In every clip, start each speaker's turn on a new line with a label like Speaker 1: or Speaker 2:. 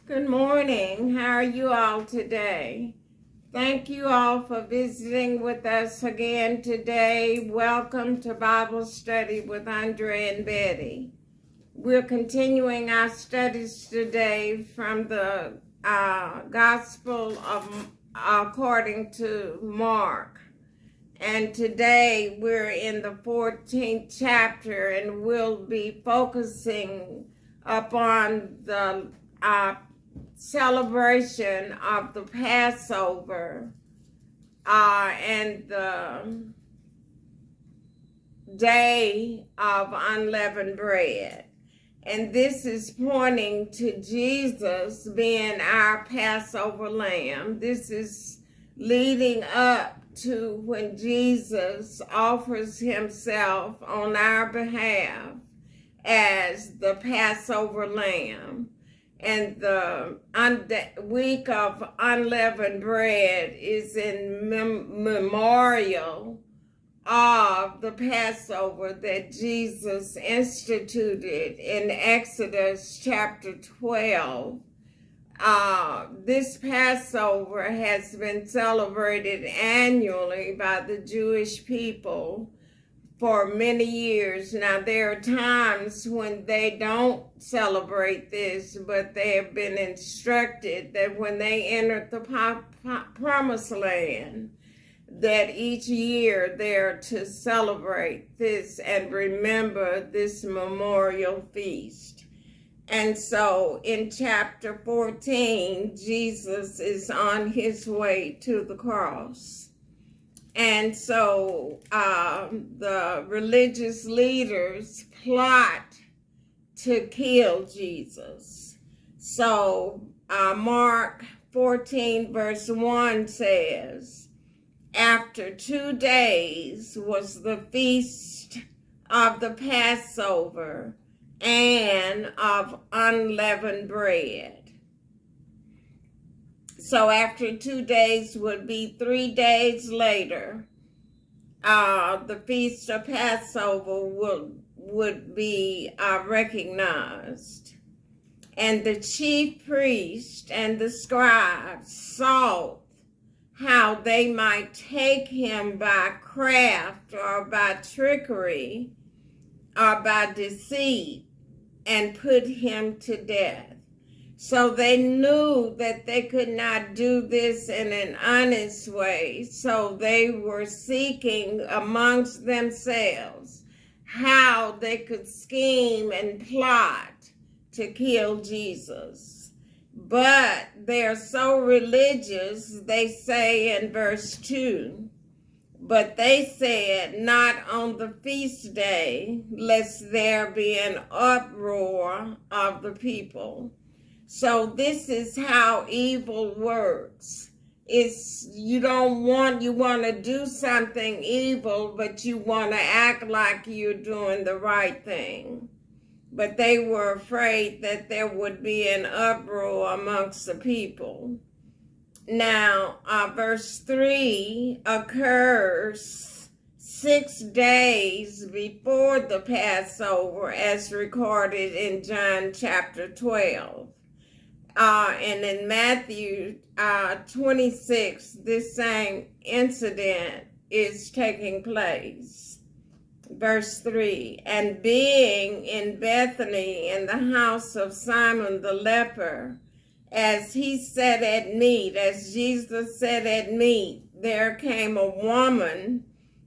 Speaker 1: Good morning. How are you all today? Thank you all for visiting with us again today. Welcome to Bible Study with Andre and Betty. We're continuing our studies today from the Gospel of according to Mark. And today we're in the 14th chapter, and we'll be focusing upon the celebration of the Passover and the day of unleavened bread. And this is pointing to Jesus being our Passover lamb. This is leading up to when Jesus offers himself on our behalf as the Passover lamb. And the week of unleavened bread is in memorial of the Passover that Jesus instituted in Exodus chapter 12. This Passover has been celebrated annually by the Jewish people for many years. Now, there are times when they don't celebrate this, but they have been instructed that when they enter the promised land, that each year they're to celebrate this and remember this memorial feast. And so in chapter 14, Jesus is on his way to the cross. And so the religious leaders plot to kill Jesus. So Mark 14 verse 1 says, after 2 days was the feast of the Passover and of unleavened bread. So after 2 days would be 3 days later, the feast of Passover would be recognized. And the chief priest and the scribes sought how they might take him by craft or by trickery or by deceit and put him to death. So they knew that they could not do this in an honest way. So they were seeking amongst themselves how they could scheme and plot to kill Jesus. But they're so religious, they say in verse 2, but they said, not on the feast day, lest there be an uproar of the people. So this is how evil works. You want to do something evil, but you want to act like you're doing the right thing. But they were afraid that there would be an uproar amongst the people. Now, verse 3 occurs 6 days before the Passover, as recorded in John chapter 12. And in Matthew 26, this same incident is taking place. Verse 3, and being in Bethany in the house of Simon the leper, as Jesus sat at meat, there came a woman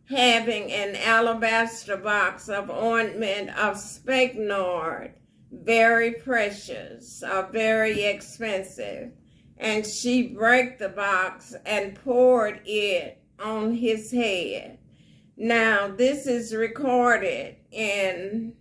Speaker 1: having an alabaster box of ointment of spikenard, very precious, very expensive. And she brake the box and poured it on his head. Now, this is recorded in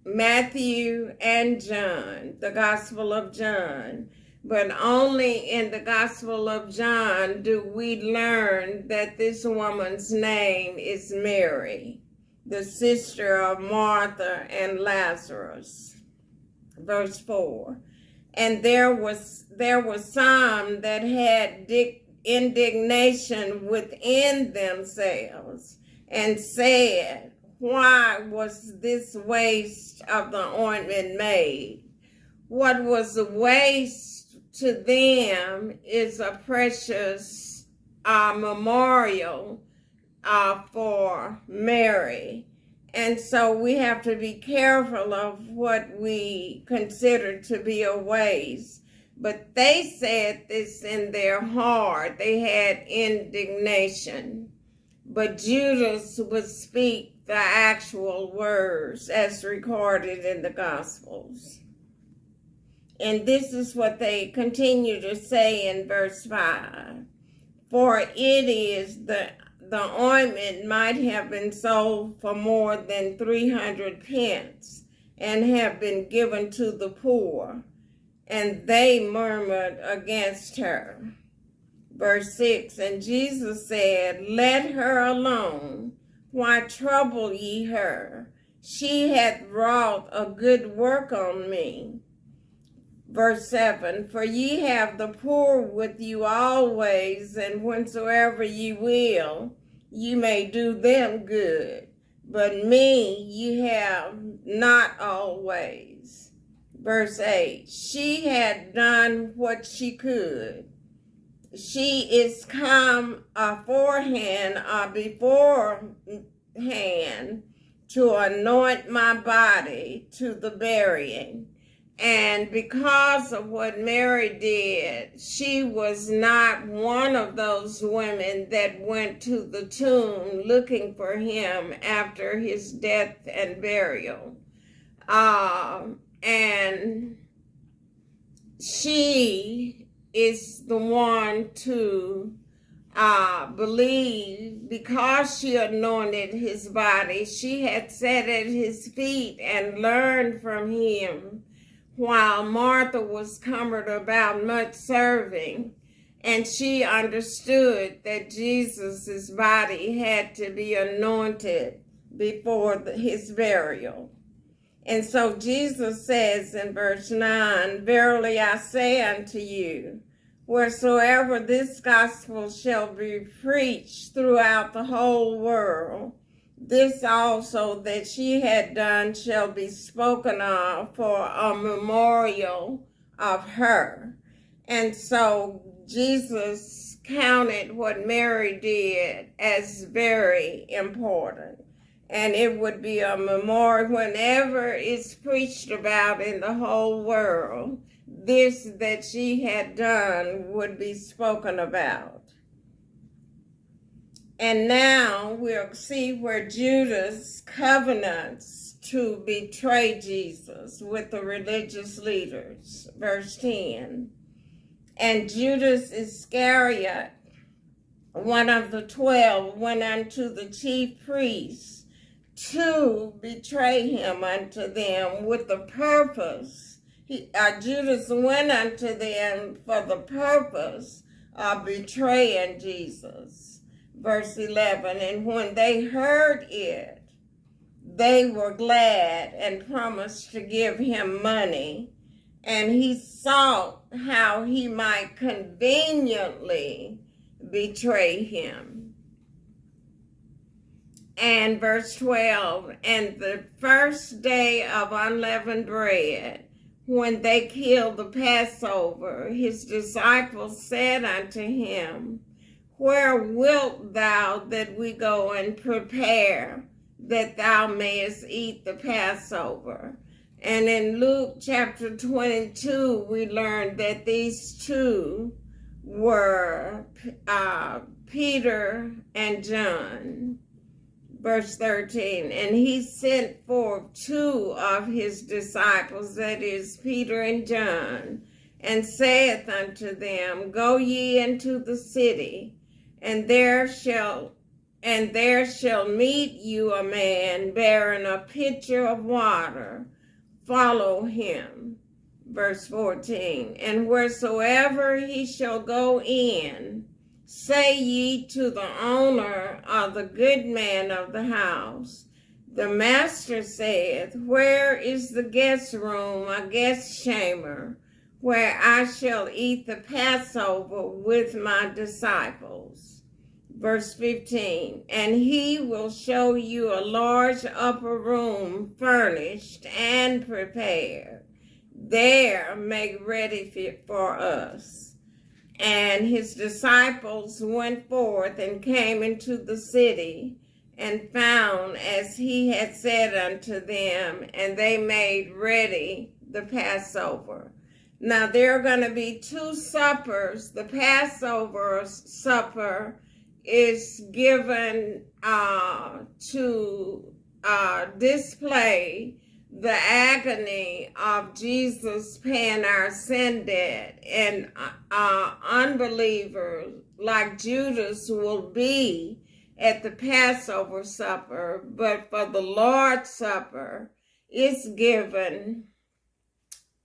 Speaker 1: Matthew and John, the Gospel of John. But only in the Gospel of John do we learn that this woman's name is Mary, the sister of Martha and Lazarus. Verse 4, and there was some that had indignation within themselves and said, why was this waste of the ointment made? What was a waste to them is a precious memorial for Mary. And so we have to be careful of what we consider to be a waste. But they said this in their heart. They had indignation. But Judas would speak the actual words as recorded in the Gospels. And this is what they continue to say in verse 5. For it is the ointment might have been sold for more than 300 pence and have been given to the poor. And they murmured against her. Verse 6, and Jesus said, let her alone. Why trouble ye her? She hath wrought a good work on me. Verse 7, for ye have the poor with you always, and whensoever ye will, ye may do them good. But me ye have not always. Verse 8, she had done what she could. She is come beforehand to anoint my body to the burying. And because of what Mary did, she was not one of those women that went to the tomb looking for him after his death and burial. And she is the one to believe, because she anointed his body, she had sat at his feet and learned from him, while Martha was cumbered about much serving, and she understood that Jesus' body had to be anointed before his burial. And so Jesus says in verse 9, verily I say unto you, wheresoever this gospel shall be preached throughout the whole world, this also that she had done shall be spoken of for a memorial of her. And so Jesus counted what Mary did as very important. And it would be a memorial whenever it's preached about in the whole world. This that she had done would be spoken about. And now we'll see where Judas covenants to betray Jesus with the religious leaders. Verse 10. And Judas Iscariot, one of the 12, went unto the chief priests to betray him unto them with the purpose. Judas went unto them for the purpose of betraying Jesus. Verse 11, and when they heard it, they were glad and promised to give him money. And he sought how he might conveniently betray him. And verse 12, and the first day of unleavened bread, when they killed the Passover, his disciples said unto him, where wilt thou that we go and prepare, that thou mayest eat the Passover? And in Luke chapter 22, we learned that these two were Peter and John. Verse 13, and he sent forth two of his disciples, that is, Peter and John, and saith unto them, go ye into the city, and there shall meet you a man bearing a pitcher of water. Follow him. Verse 14, and wheresoever he shall go in, say ye to the owner or the good man of the house, the master saith, where is the guest room or guest chamber, where I shall eat the Passover with my disciples? Verse 15, and he will show you a large upper room furnished and prepared. There make ready for us. And his disciples went forth and came into the city and found as he had said unto them, and they made ready the Passover. Now there are going to be two suppers. The Passover supper is given to display the agony of Jesus paying our sin debt, and unbelievers like Judas will be at the Passover supper, but for the Lord's Supper, it's given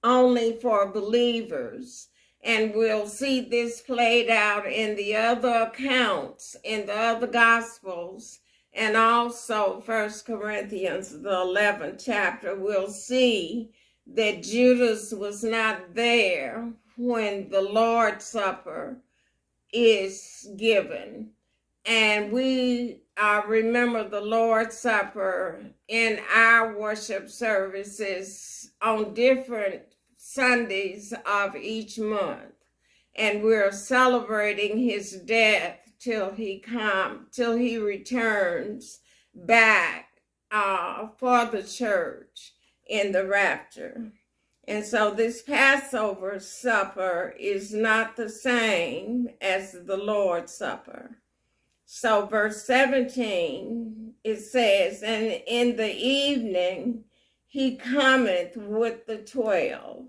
Speaker 1: only for believers. And we'll see this played out in the other accounts, in the other Gospels, and also 1 Corinthians, the 11th chapter. We'll see that Judas was not there when the Lord's Supper is given. And we remember the Lord's Supper in our worship services on different Sundays of each month. And we're celebrating his death till he returns back for the church in the rapture. And so this Passover supper is not the same as the Lord's Supper. So verse 17, it says, and in the evening he cometh with the 12.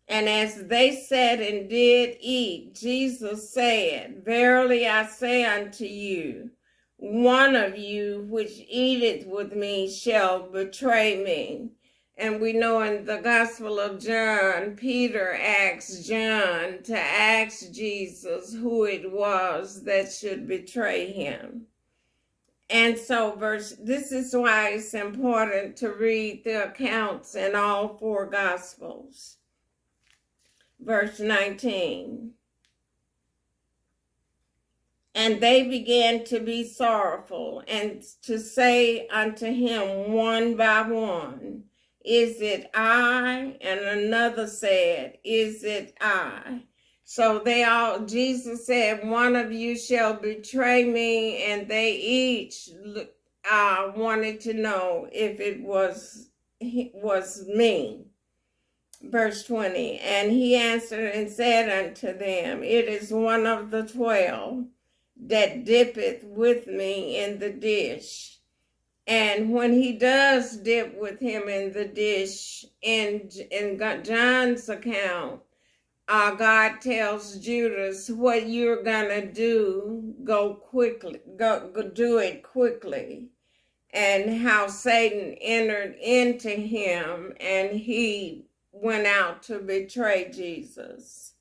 Speaker 1: And as they sat and did eat, Jesus said, verily I say unto you, one of you which eateth with me shall betray me. And we know in the Gospel of John, Peter asked John to ask Jesus who it was that should betray him. And so this is why it's important to read the accounts in all four Gospels. Verse 19, and they began to be sorrowful and to say unto him one by one, is it I? And another said, is it I? So Jesus said, one of you shall betray me, and they each wanted to know if it was me. Verse 20, and he answered and said unto them, it is one of the 12 that dippeth with me in the dish. And when he does dip with him in the dish, in John's account, God tells Judas, what you're gonna do, go quickly, go do it quickly. And how Satan entered into him, and he went out to betray Jesus.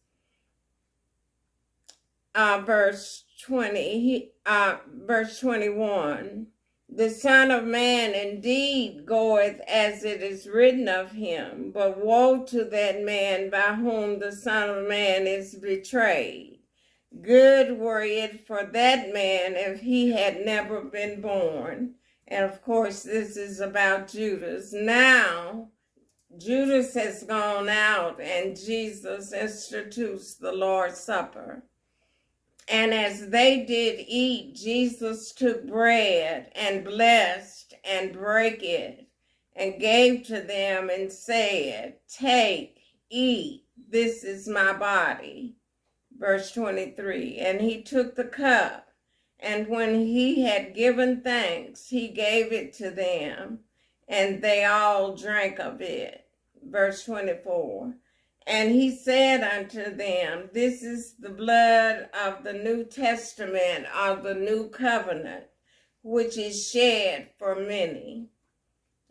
Speaker 1: Verse 21, the Son of Man indeed goeth as it is written of him, but woe to that man by whom the Son of Man is betrayed. Good were it for that man if he had never been born. And of course, this is about Judas. Now, Judas has gone out, and Jesus institutes the Lord's Supper. And as they did eat, Jesus took bread and blessed and brake it and gave to them and said, take, eat, this is my body. Verse 23, and he took the cup, and when he had given thanks, he gave it to them, and they all drank of it. Verse 24, and he said unto them, this is the blood of the New Testament of the New Covenant, which is shed for many.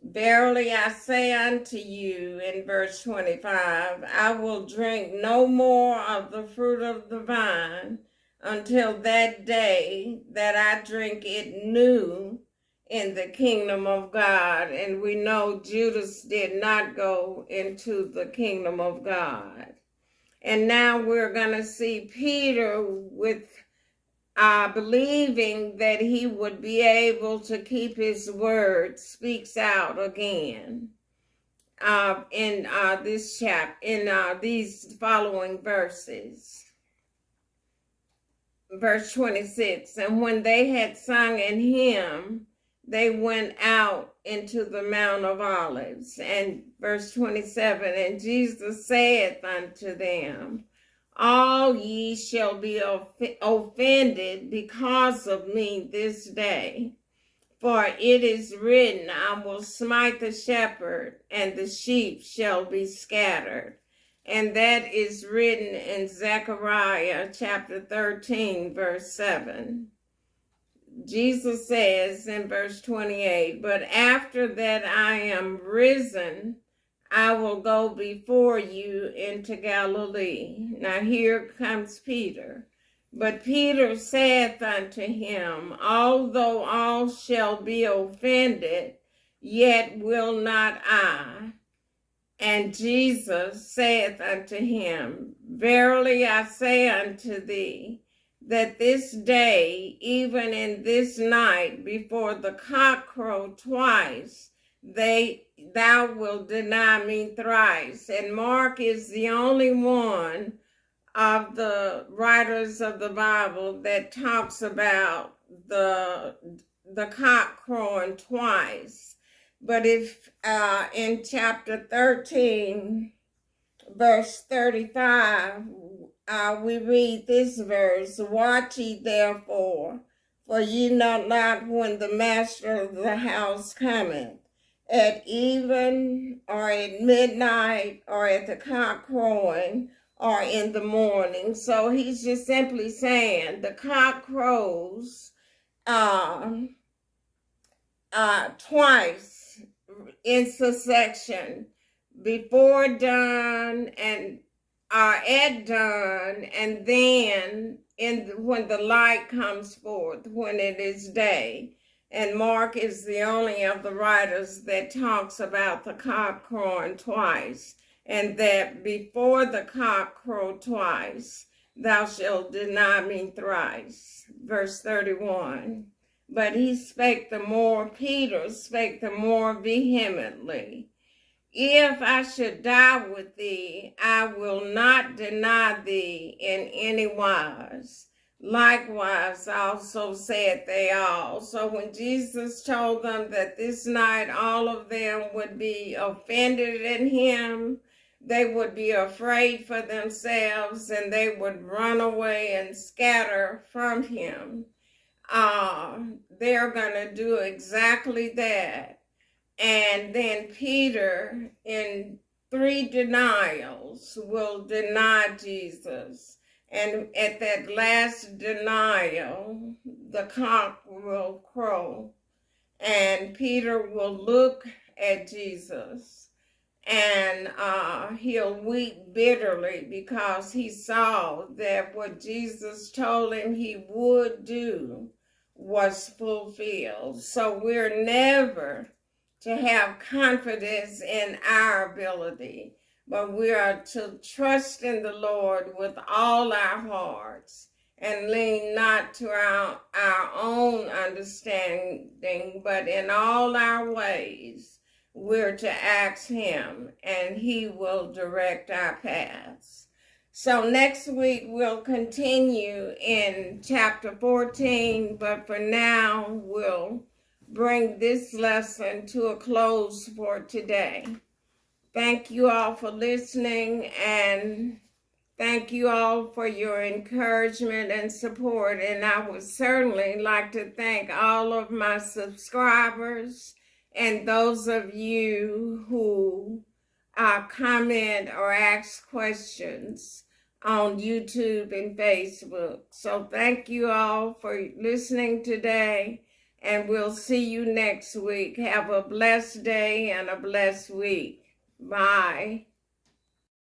Speaker 1: Verily I say unto you, in verse 25, I will drink no more of the fruit of the vine until that day that I drink it new in the kingdom of God. And we know Judas did not go into the kingdom of God. And now we're going to see Peter with believing that he would be able to keep his word, speaks out again in this chapter, in these following verses. Verse 26, and when they had sung an hymn, they went out into the Mount of Olives. And verse 27, and Jesus saith unto them, all ye shall be offended because of me this day. For it is written, I will smite the shepherd, and the sheep shall be scattered. And that is written in Zechariah chapter 13, verse 7. Jesus says in verse 28, but after that I am risen, I will go before you into Galilee. Now here comes Peter. But Peter saith unto him, although all shall be offended, yet will not I. And Jesus saith unto him, verily I say unto thee, that this day, even in this night, before the cock crow twice, thou wilt deny me thrice. And Mark is the only one of the writers of the Bible that talks about the cock crowing twice. But if in chapter 13, verse 35, we read this verse, watch ye therefore, for ye know not when the master of the house cometh, at even, or at midnight, or at the cock crowing, or in the morning. So he's just simply saying the cock crows twice in succession, before dawn and at dawn, and then when the light comes forth, when it is day. And Mark is the only of the writers that talks about the cock crowing twice, and that before the cock crow twice, thou shalt deny me thrice. Verse 31. But he spake the more, Peter spake the more vehemently, if I should die with thee, I will not deny thee in any wise. Likewise also said they all. So when Jesus told them that this night all of them would be offended in him, they would be afraid for themselves, and they would run away and scatter from him. They're going to do exactly that. And then Peter, in 3 denials, will deny Jesus. And at that last denial, the cock will crow. And Peter will look at Jesus, and he'll weep bitterly because he saw that what Jesus told him he would do was fulfilled. So we're never to have confidence in our ability, but we are to trust in the Lord with all our hearts and lean not to our own understanding, but in all our ways we're to ask him, and he will direct our paths. So next week we'll continue in chapter 14, but for now we'll bring this lesson to a close for today. Thank you all for listening, and thank you all for your encouragement and support. And I would certainly like to thank all of my subscribers and those of you who comment or ask questions on YouTube and Facebook. So thank you all for listening today, and we'll see you next week. Have a blessed day and a blessed week. Bye.